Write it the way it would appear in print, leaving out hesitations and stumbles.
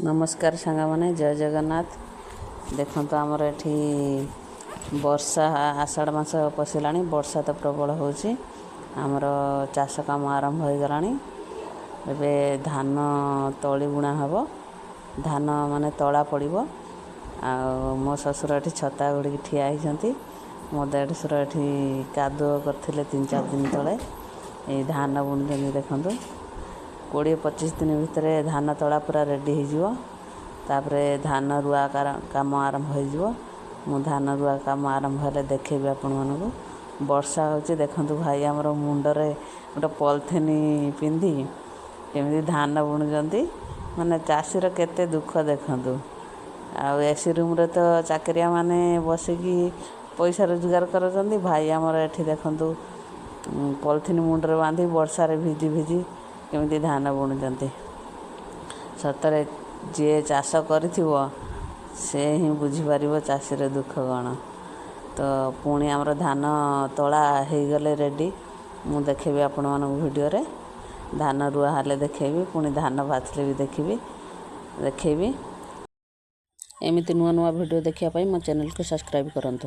नमस्कार सांग माने जय जगन्नाथ। देखो आमर एठी वर्षा आषाढ़ मास पशिला वर्षा तो प्रबल होची। आमर चाष काम आरंभ हो गलानी। एबे धान तली बुणा हब। धान माने तला पड़िबो। आ मो ससुर एठी छता गुड़ी ठिया होइछंती। मो देढसुर एठी कादुओ करथिले 3-4 दिन तले। ए धान बुणुछंती देखंतु 20-25 दिन भितर धान तला पूरा रेडी हो तापरे धान रुआ काम आरंभ हो। मु धान रुआ काम आरंभ हेले देखेबी आपण मानकु। वर्षा होची देखंतु भाई हमर मुंडरे गोटे पॉलिथिन पिंधी केमती धान बुणुछंती। माने चाषीर केते दुख देखंतु। आ एसी रूम रे तो चाकरिया माने बसिकी पैसा रोजगार करछंती। भाई हमर एठी देखंतु पॉलिथिन मुंडरे बांधी वर्षा रे भिजी भिजी केमती धान बुणुछंती। सतरे जे चाष करिथिबो से ही बुझी पारिबो चाषीर दुख कण। तो पुणी हमर धान तोला हो गले रेडी। मु देखेबी आपण मानक वीडियो रे धान रुआ हाले देखेबी। पुणी धान बाछले भी देखेबी। एमिति नुआ नुआ वीडियो देखिया पाई मो चैनल को सब्सक्राइब करंतु।